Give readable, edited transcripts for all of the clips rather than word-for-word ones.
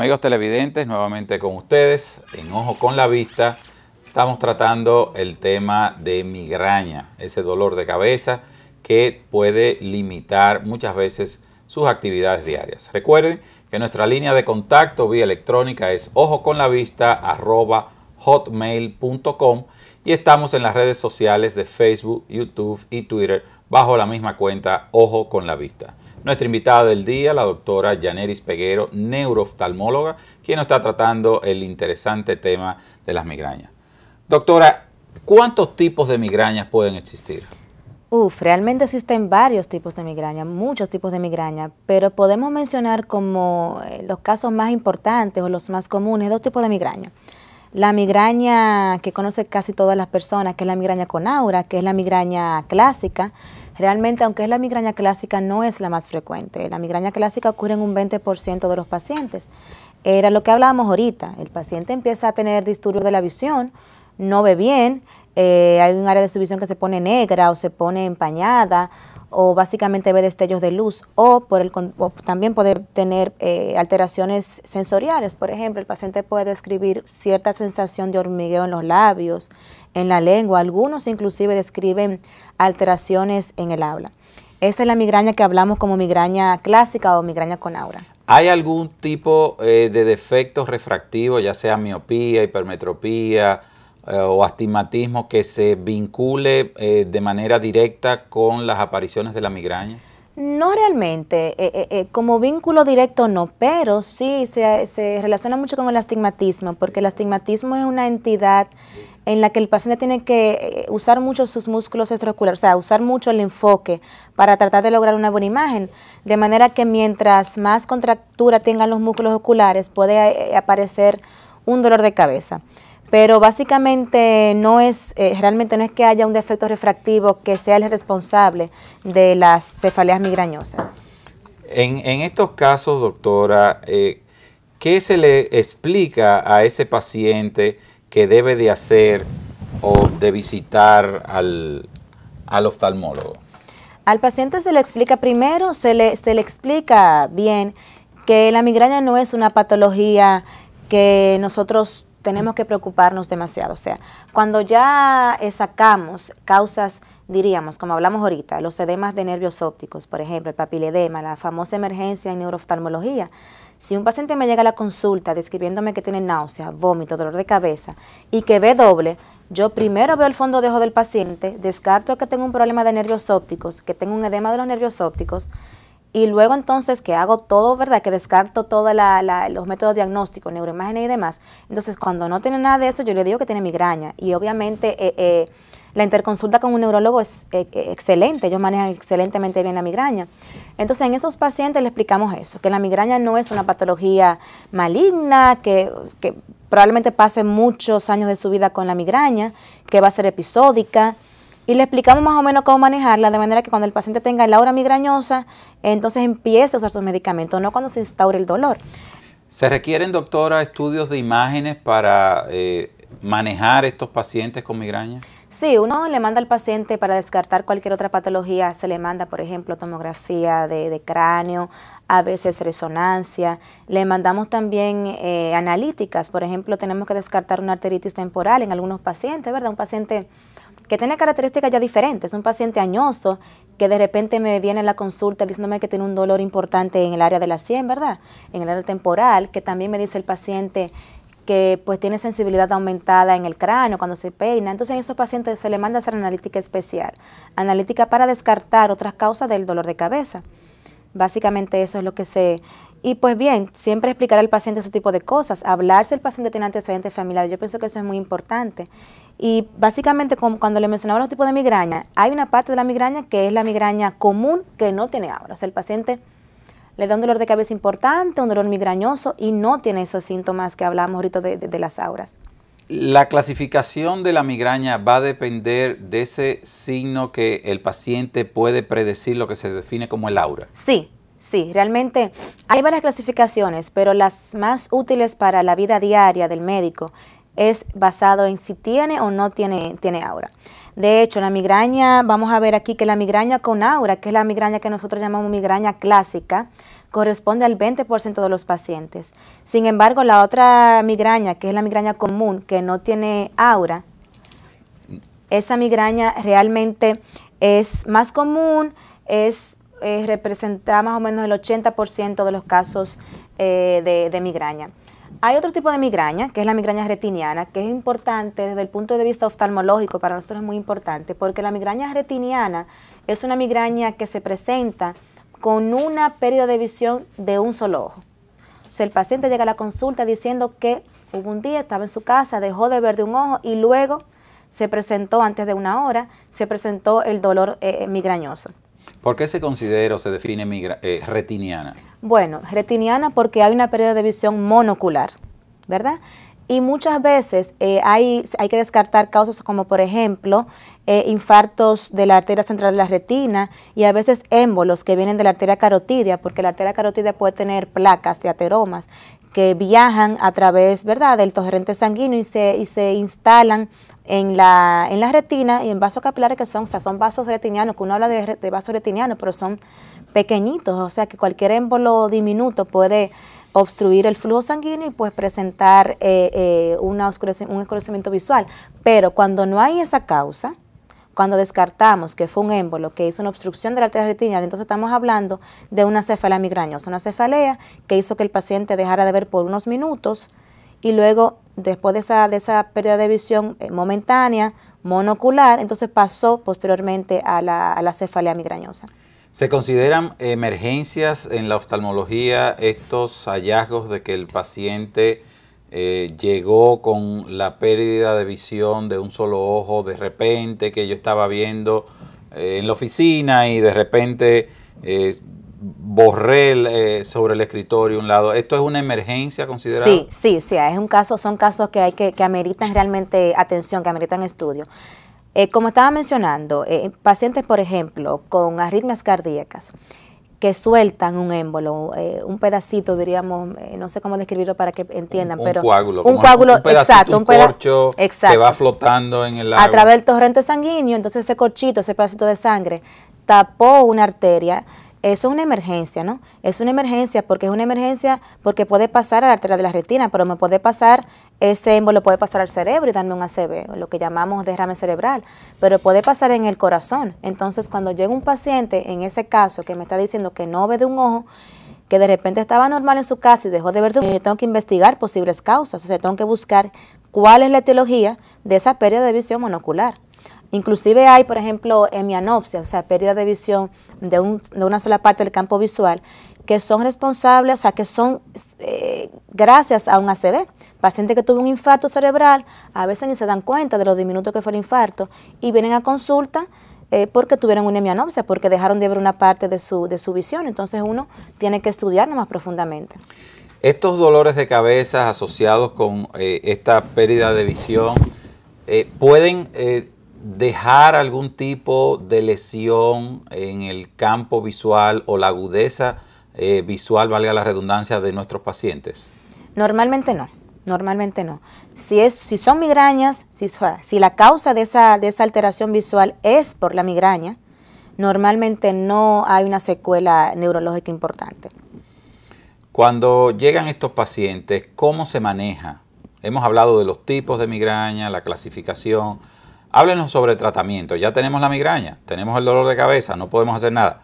Amigos televidentes, nuevamente con ustedes, en Ojo con la Vista, estamos tratando el tema de migraña, ese dolor de cabeza que puede limitar muchas veces sus actividades diarias. Recuerden que nuestra línea de contacto vía electrónica es ojoconlavista@hotmail.com y estamos en las redes sociales de Facebook, YouTube y Twitter bajo la misma cuenta Ojo con la Vista. Nuestra invitada del día, la doctora Yaneris Peguero, neurooftalmóloga, quien nos está tratando el interesante tema de las migrañas. Doctora, ¿cuántos tipos de migrañas pueden existir? Realmente existen varios tipos de migraña, muchos tipos de migraña, pero podemos mencionar como los casos más importantes o los más comunes, dos tipos de migraña. La migraña que conoce casi todas las personas, que es la migraña con aura, que es la migraña clásica. Realmente, aunque es la migraña clásica, no es la más frecuente. La migraña clásica ocurre en un 20% de los pacientes. Era lo que hablábamos ahorita. El paciente empieza a tener disturbios de la visión, no ve bien, hay un área de su visión que se pone negra o se pone empañada, o básicamente ve destellos de luz, o también puede tener alteraciones sensoriales. Por ejemplo, el paciente puede describir cierta sensación de hormigueo en los labios, en la lengua. Algunos inclusive describen alteraciones en el habla. Esta es la migraña que hablamos como migraña clásica o migraña con aura. ¿Hay algún tipo de defecto refractivo, ya sea miopía, hipermetropía o astigmatismo, que se vincule de manera directa con las apariciones de la migraña? No realmente, como vínculo directo no, pero sí se relaciona mucho con el astigmatismo, porque el astigmatismo es una entidad en la que el paciente tiene que usar mucho sus músculos extraoculares, o sea, usar mucho el enfoque para tratar de lograr una buena imagen, de manera que mientras más contractura tengan los músculos oculares puede aparecer un dolor de cabeza. Pero básicamente realmente no es que haya un defecto refractivo que sea el responsable de las cefaleas migrañosas. En estos casos, doctora, ¿qué se le explica a ese paciente que debe de hacer o de visitar al oftalmólogo? Al paciente se le explica primero, se le explica bien que la migraña no es una patología que nosotros tenemos que preocuparnos demasiado. O sea, cuando ya sacamos causas, diríamos, como hablamos ahorita, los edemas de nervios ópticos, por ejemplo, el papiledema, la famosa emergencia en neurooftalmología. Si un paciente me llega a la consulta describiéndome que tiene náusea, vómito, dolor de cabeza y que ve doble, yo primero veo el fondo de ojo del paciente, descarto que tenga un problema de nervios ópticos, que tenga un edema de los nervios ópticos, y luego entonces que hago todo, ¿verdad? Que descarto todos los métodos diagnósticos, neuroimágenes y demás. Entonces, cuando no tiene nada de eso, yo le digo que tiene migraña. Y obviamente la interconsulta con un neurólogo es excelente, ellos manejan excelentemente bien la migraña. Entonces, en esos pacientes le explicamos eso, que la migraña no es una patología maligna, que probablemente pase muchos años de su vida con la migraña, que va a ser episódica. Y le explicamos más o menos cómo manejarla, de manera que cuando el paciente tenga el aura migrañosa, entonces empiece a usar sus medicamentos, no cuando se instaure el dolor. ¿Se requieren, doctora, estudios de imágenes para manejar estos pacientes con migraña? Sí, uno le manda al paciente para descartar cualquier otra patología, se le manda, por ejemplo, tomografía de cráneo, a veces resonancia. Le mandamos también analíticas, por ejemplo, tenemos que descartar una arteritis temporal en algunos pacientes, ¿verdad? Un paciente que tiene características ya diferentes, un paciente añoso que de repente me viene a la consulta diciéndome que tiene un dolor importante en el área de la sien, ¿verdad? En el área temporal, que también me dice el paciente que pues tiene sensibilidad aumentada en el cráneo cuando se peina. Entonces a esos pacientes se le manda a hacer analítica especial, analítica para descartar otras causas del dolor de cabeza. Básicamente eso es lo que se... Y pues bien, siempre explicar al paciente ese tipo de cosas, hablar si el paciente tiene antecedentes familiares, yo pienso que eso es muy importante. Y básicamente cuando le mencionaba los tipos de migraña, hay una parte de la migraña que es la migraña común que no tiene aura. O sea, el paciente le da un dolor de cabeza importante, un dolor migrañoso y no tiene esos síntomas que hablamos ahorita de las auras. ¿La clasificación de la migraña va a depender de ese signo que el paciente puede predecir, lo que se define como el aura? Sí, realmente hay varias clasificaciones, pero las más útiles para la vida diaria del médico es basado en si tiene o no tiene aura. De hecho, la migraña, vamos a ver aquí que la migraña con aura, que es la migraña que nosotros llamamos migraña clásica, corresponde al 20% de los pacientes. Sin embargo, la otra migraña, que es la migraña común, que no tiene aura, esa migraña realmente es más común, representa más o menos el 80% de los casos de migraña. Hay otro tipo de migraña, que es la migraña retiniana, que es importante desde el punto de vista oftalmológico, para nosotros es muy importante, porque la migraña retiniana es una migraña que se presenta con una pérdida de visión de un solo ojo. O sea, el paciente llega a la consulta diciendo que hubo un día, estaba en su casa, dejó de ver de un ojo y luego se presentó, antes de una hora, se presentó el dolor migrañoso. ¿Por qué se considera o se define retiniana? Bueno, retiniana porque hay una pérdida de visión monocular, ¿verdad? Y muchas veces hay que descartar causas como, por ejemplo, infartos de la arteria central de la retina y a veces émbolos que vienen de la arteria carotidia, porque la arteria carotidia puede tener placas de ateromas que viajan a través, ¿verdad?, del torrente sanguíneo y se instalan en la retina y en vasos capilares, que son vasos retinianos, que uno habla de vasos retinianos, pero son pequeñitos, o sea que cualquier émbolo diminuto puede obstruir el flujo sanguíneo y pues presentar un oscurecimiento visual. Pero cuando no hay esa causa, cuando descartamos que fue un émbolo que hizo una obstrucción de la arteria retiniana, entonces estamos hablando de una cefalea migrañosa, una cefalea que hizo que el paciente dejara de ver por unos minutos y luego, después de esa pérdida de visión momentánea, monocular, entonces pasó posteriormente a la cefalea migrañosa. ¿Se consideran emergencias en la oftalmología estos hallazgos de que el paciente llegó con la pérdida de visión de un solo ojo de repente, que yo estaba viendo en la oficina y de repente borré sobre el escritorio un lado? ¿Esto es una emergencia considerada? Sí, es un caso, son casos que ameritan realmente atención, que ameritan estudio. Como estaba mencionando, pacientes, por ejemplo, con arritmias cardíacas, que sueltan un émbolo, un pedacito, diríamos, no sé cómo describirlo para que entiendan, pero coágulo, un coágulo, un pedacito, exacto, un corcho exacto, que va flotando en el agua. A través del torrente sanguíneo, entonces ese corchito, ese pedacito de sangre, tapó una arteria. Eso es una emergencia, ¿no? Es una emergencia porque puede pasar a la arteria de la retina, pero me puede pasar, ese émbolo puede pasar al cerebro y darme un ACV, lo que llamamos derrame cerebral, pero puede pasar en el corazón. Entonces, cuando llega un paciente, en ese caso, que me está diciendo que no ve de un ojo, que de repente estaba normal en su casa y dejó de ver de un ojo, yo tengo que investigar posibles causas, o sea, tengo que buscar cuál es la etiología de esa pérdida de visión monocular. Inclusive hay, por ejemplo, hemianopsia, o sea, pérdida de visión de una sola parte del campo visual, que son responsables, o sea, que son gracias a un ACV. Paciente que tuvo un infarto cerebral, a veces ni se dan cuenta de lo diminuto que fue el infarto y vienen a consulta porque tuvieron una hemianopsia, porque dejaron de ver una parte de su visión. Entonces uno tiene que estudiarlo más profundamente. Estos dolores de cabeza asociados con esta pérdida de visión pueden dejar algún tipo de lesión en el campo visual o la agudeza visual, valga la redundancia, de nuestros pacientes. Normalmente no. Normalmente no. Si son migrañas, si la causa de esa alteración visual es por la migraña, normalmente no hay una secuela neurológica importante. Cuando llegan estos pacientes, ¿cómo se maneja? Hemos hablado de los tipos de migraña, la clasificación. Háblenos sobre el tratamiento. Ya tenemos la migraña, tenemos el dolor de cabeza, no podemos hacer nada.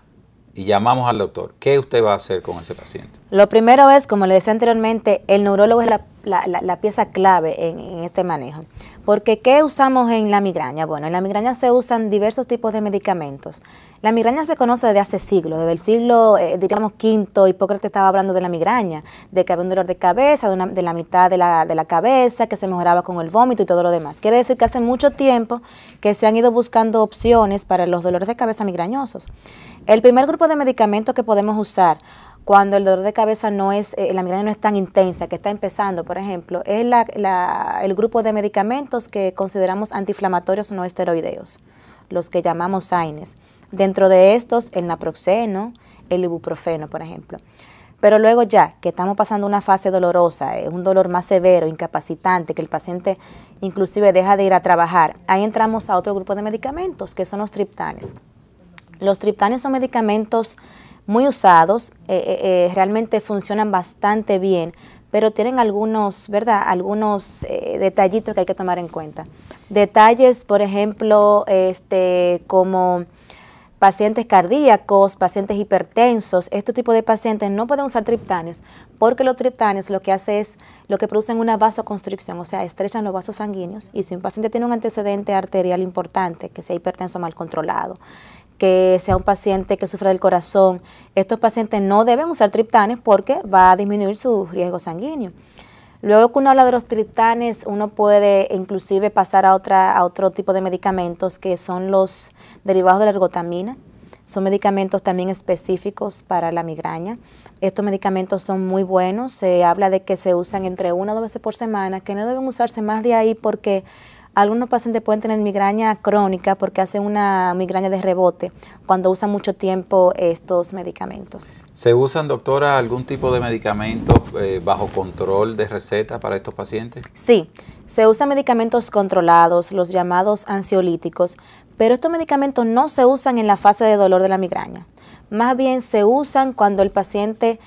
Y llamamos al doctor. ¿Qué usted va a hacer con ese paciente? Lo primero es, como le decía anteriormente, el neurólogo es la pieza clave en este manejo. Porque, ¿qué usamos en la migraña? Bueno, en la migraña se usan diversos tipos de medicamentos. La migraña se conoce desde hace siglos, desde el siglo, diríamos, V, Hipócrates estaba hablando de la migraña, de que había un dolor de cabeza, de la mitad de la cabeza, que se mejoraba con el vómito y todo lo demás. Quiere decir que hace mucho tiempo que se han ido buscando opciones para los dolores de cabeza migrañosos. El primer grupo de medicamentos que podemos usar cuando el dolor de cabeza la migraña no es tan intensa, que está empezando, por ejemplo, es el grupo de medicamentos que consideramos antiinflamatorios no esteroideos, los que llamamos AINES. Dentro de estos, el naproxeno, el ibuprofeno, por ejemplo. Pero luego ya que estamos pasando una fase dolorosa, un dolor más severo, incapacitante, que el paciente inclusive deja de ir a trabajar, ahí entramos a otro grupo de medicamentos, que son los triptanes. Los triptanes son medicamentos muy usados, realmente funcionan bastante bien, pero tienen algunos, ¿verdad? Algunos detallitos que hay que tomar en cuenta. Detalles, por ejemplo, como pacientes cardíacos, pacientes hipertensos, este tipo de pacientes no pueden usar triptanes, porque los triptanes lo que hace es, lo que producen una vasoconstricción, o sea, estrechan los vasos sanguíneos, y si un paciente tiene un antecedente arterial importante, que sea hipertenso mal controlado, que sea un paciente que sufra del corazón, estos pacientes no deben usar triptanes porque va a disminuir su riesgo sanguíneo. Luego que uno habla de los triptanes, uno puede inclusive pasar a otro tipo de medicamentos que son los derivados de la ergotamina. Son medicamentos también específicos para la migraña. Estos medicamentos son muy buenos. Se habla de que se usan entre 1 o 2 veces por semana, que no deben usarse más de ahí porque algunos pacientes pueden tener migraña crónica porque hacen una migraña de rebote cuando usan mucho tiempo estos medicamentos. ¿Se usan, doctora, algún tipo de medicamentos bajo control de receta para estos pacientes? Sí, se usan medicamentos controlados, los llamados ansiolíticos, pero estos medicamentos no se usan en la fase de dolor de la migraña. Más bien se usan cuando el paciente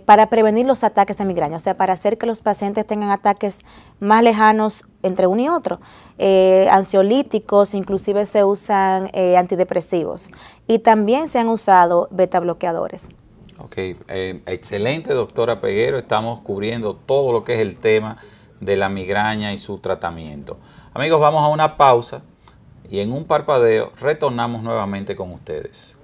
para prevenir los ataques de migraña, o sea, para hacer que los pacientes tengan ataques más lejanos entre uno y otro. Ansiolíticos, inclusive se usan antidepresivos y también se han usado beta bloqueadores. Ok, excelente, doctora Peguero. Estamos cubriendo todo lo que es el tema de la migraña y su tratamiento. Amigos, vamos a una pausa y en un parpadeo retornamos nuevamente con ustedes.